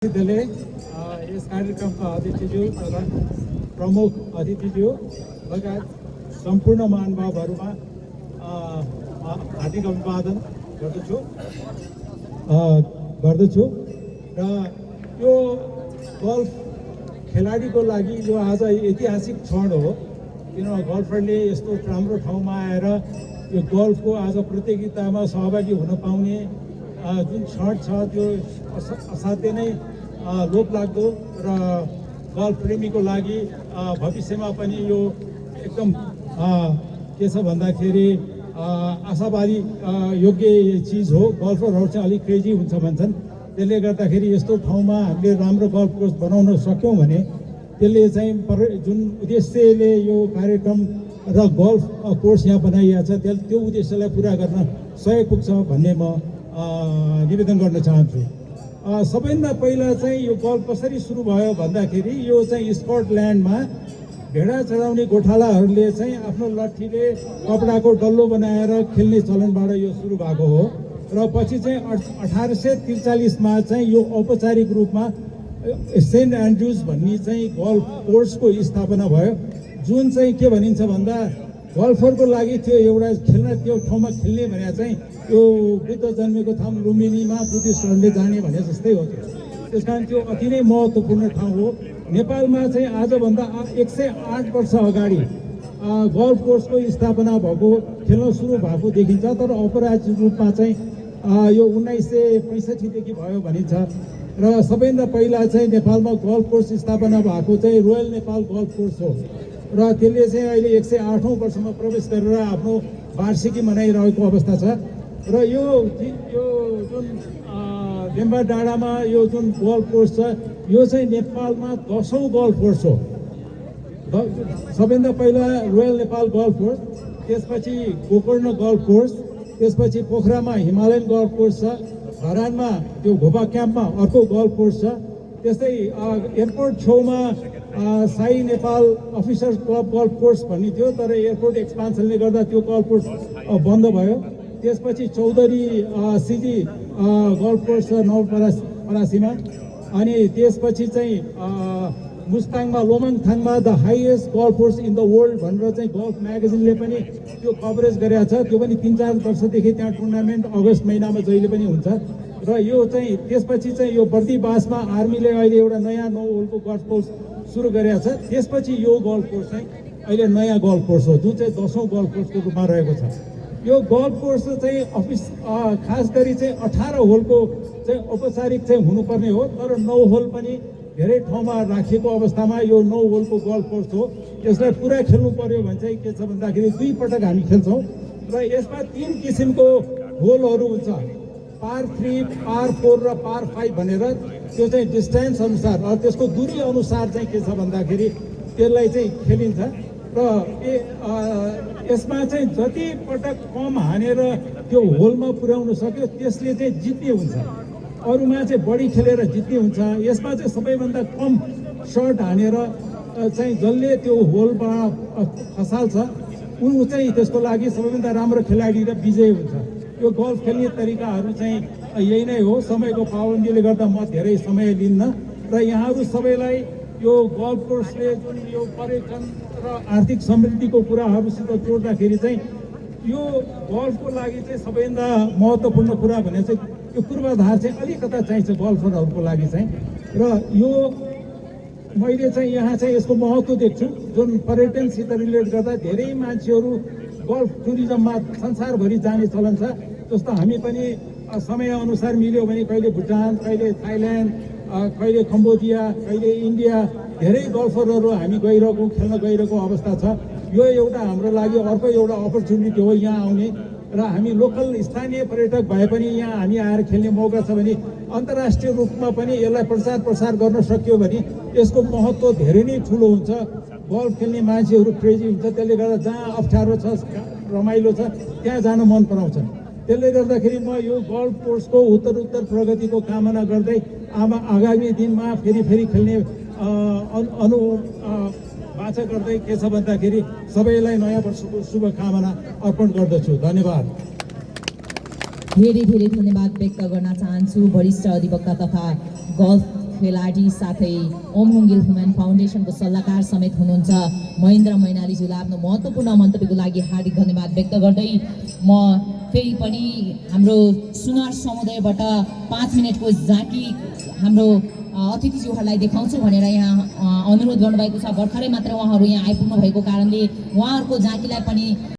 यस कार्यक्रमका अतिथिज्यू तथा प्रमुख अतिथिज्यू लगायत सम्पूर्ण महानुभावहरूमा हार्दिक अभिवादन गर्दछु र यो गल्फ खेलाडीको लागि यो आज ऐतिहासिक क्षण हो। किनभने गल्फरले यस्तो राम्रो ठाउँमा आएर यो गल्फको आज प्रतियोगितामा सहभागी हुन पाउने जुन क्षण छ त्यो असाध्य नै लोभलाग्दो र गल्फ प्रेमीको लागि भविष्यमा पनि यो एकदम के छ भन्दाखेरि आशावादी योग्य चिज हो। गल्फरहरू चाहिँ अलिक क्रेजी हुन्छ भन्छन्। त्यसले गर्दाखेरि यस्तो ठाउँमा हामीले राम्रो गल्फ कोर्स बनाउन सक्यौँ भने त्यसले चाहिँ जुन उद्देश्यले यो कार्यक्रम र गल्फ कोर्स यहाँ बनाइएको छ त्यो उद्देश्यलाई पुरा गर्न सहयोग पुग्छ भन्ने म निवेदन गर्न चाहन्छु। सबैभन्दा पहिला चाहिँ यो गल्फ कसरी सुरु भयो भन्दाखेरि यो चाहिँ स्कटल्यान्डमा भेडा चढाउने गोठालाहरूले चाहिँ आफ्नो लट्ठीले कपडाको डल्लो बनाएर खेल्ने चलनबाट यो सुरु भएको हो र पछि चाहिँ 1843मा चाहिँ यो औपचारिक रूपमा सेन्ट एन्ड्रुज भन्ने चाहिँ गल्फ कोर्सको स्थापना भयो। जुन चाहिँ के भनिन्छ भन्दा गल्फरको लागि त्यो एउटा खेल्न त्यो ठाउँमा खेल्ने भने चाहिँ यो बुद्ध जन्मेको ठाउँ लुम्बिनीमा बुद्धिस्टहरूले जाने भने जस्तै हो। त्यस कारण त्यो अति नै महत्त्वपूर्ण ठाउँ हो। नेपालमा चाहिँ आजभन्दा 108 वर्ष अगाडि गल्फ कोर्सको स्थापना भएको खेल्न सुरु भएको देखिन्छ। तर औपचारिक रूपमा चाहिँ यो 1965देखि भयो भनिन्छ र सबैभन्दा पहिला चाहिँ नेपालमा गल्फ कोर्स स्थापना भएको चाहिँ रोयल नेपाल गल्फ कोर्स हो र त्यसले चाहिँ अहिले 108औं वर्षमा प्रवेश गरेर आफ्नो वार्षिकी मनाइरहेको अवस्था छ। र यो जुन डेम्बा डाँडामा यो जुन गल्फ कोर्स छ यो चाहिँ नेपालमा 10औं गल्फ कोर्स हो। सबैभन्दा पहिला रोयल नेपाल गल्फ कोर्स, त्यसपछि गोकर्ण गल्फ कोर्स, त्यसपछि पोखरामा हिमालयन गल्फ कोर्स छ, धरानमा त्यो घोपा क्याम्पमा अर्को गल्फ कोर्स छ। त्यस्तै एयरपोर्ट छेउमा Sai Nepal officers club golf course भन्ने थियो तर एयरपोर्ट एक्सपान्सनले गर्दा त्यो गल्फ कोर्स बन्द भयो। त्यसपछि चौधरी सिजी गल्फ कोर्स छ नवलपरासीमा। अनि त्यसपछि चाहिँ मुस्ताङमा लोमङथाङमा the highest golf course in the world भनेर चाहिँ गल्फ म्यागजिनले पनि त्यो कभरेज गरेको छ। त्यो पनि 3-4 वर्षदेखि त्यहाँ टुर्नामेन्ट अगस्त महिनामा जहिले पनि हुन्छ। र यो चाहिँ त्यसपछि चाहिँ यो बर्दिवासमा आर्मीले अहिले एउटा नयाँ 9 होलको गल्फ कोर्स सुरु गरेको छ। त्यसपछि यो गल्फ कोर्स चाहिँ अहिले नयाँ गल्फ कोर्स हो जुन चाहिँ 10औं गल्फ कोर्सको रूपमा रहेको छ। यो गल्फ कोर्स चाहिँ खास गरी चाहिँ 18 होलको चाहिँ औपचारिक चाहिँ हुनुपर्ने हो तर 9 होल पनि धेरै ठाउँमा राखिएको अवस्थामा यो 9 होलको गल्फ कोर्स हो। यसलाई पुरा खेल्नु पर्यो भने चाहिँ के छ भन्दाखेरि 2 पटक हामी खेल्छौँ र यसमा 3 किसिमको होलहरू हुन्छ, पार 3, पार 4 र पार 5 भनेर। त्यो चाहिँ डिस्टेन्स अनुसार त्यसको दूरी अनुसार चाहिँ के छ भन्दाखेरि त्यसलाई चाहिँ खेलिन्छ र यसमा चाहिँ जति पटक कम हानेर त्यो होलमा पुर्याउन सक्यो त्यसले चाहिँ जित्ने हुन्छ, अरूमा चाहिँ बढी खेलेर जित्ने हुन्छ। यसमा चाहिँ सबैभन्दा कम सर्ट हानेर चाहिँ जसले त्यो होलमा खसाल्छ ऊ चाहिँ त्यसको लागि सबैभन्दा राम्रो खेलाडी र विजयी हुन्छ। यो गल्फ खेल्ने तरिकाहरू चाहिँ यही नै हो। समयको पाबन्दीले गर्दा म धेरै समय लिन्न र यहाँहरू सबैलाई यो गल्फ कोर्सले जुन यो पर्यटन र आर्थिक समृद्धिको कुराहरूसित जोड्दाखेरि चाहिँ यो गल्फको लागि चाहिँ सबैभन्दा महत्त्वपूर्ण कुरा भने चाहिँ यो पूर्वाधार चाहिँ अलिकता चाहिन्छ गल्फरहरूको लागि चाहिँ। र यो मैले चाहिँ यहाँ चाहिँ यसको महत्त्व देख्छु। जुन पर्यटनसित रिलेट गर्दा धेरै मान्छेहरू गल्फ टुरिज्ममा संसारभरि जाने चलन छ। जस्तो हामी पनि समयअनुसार मिल्यो भने कहिले भुटान, कहिले थाइल्यान्ड, कहिले कम्बोडिया, कहिले इन्डिया धेरै गल्फरहरू हामी गइरहेको खेल्न गइरहेको अवस्था छ। यो एउटा हाम्रो लागि अर्को एउटा अपर्च्युनिटी हो यहाँ आउने र हामी लोकल स्थानीय पर्यटक भए पनि यहाँ हामी आएर खेल्ने मौका छ भने अन्तर्राष्ट्रिय रूपमा पनि यसलाई प्रसार गर्न सक्यो भने यसको महत्त्व धेरै नै ठुलो हुन्छ। गल्फ खेल्ने मान्छेहरू क्रेजी हुन्छ, त्यसले गर्दा जहाँ अप्ठ्यारो छ रमाइलो छ त्यहाँ जान मन पराउँछन्। त्यसले गर्दाखेरि म यो गल्फ कोर्सको उत्तरोत्तर प्रगतिको कामना गर्दै आगामी दिनमा फेरि खेल्ने बाचा गर्दै के छ भन्दाखेरि सबैलाई नयाँ वर्षको शुभकामना अर्पण गर्दछु। धन्यवाद। धेरै धेरै धन्यवाद व्यक्त गर्न चाहन्छु वरिष्ठ अधिवक्ता तथा गल्फ खेलाडी साथै ओम हुङ्गिल ह्युमन फाउन्डेसनको सल्लाहकार समेत हुनुहुन्छ महेन्द्र मैनालीज्यूलाई आफ्नो महत्त्वपूर्ण मन्तव्यको लागि हार्दिक धन्यवाद व्यक्त गर्दै म फेरि पनि हाम्रो सुनार समुदायबाट 5 मिनेटको झाँकी हाम्रो अतिथिज्यूहरूलाई देखाउँछु भनेर यहाँ अनुरोध गर्नुभएको छ। भर्खरै मात्र उहाँहरू यहाँ आइपुग्नु भएको कारणले उहाँहरूको झाँकीलाई पनि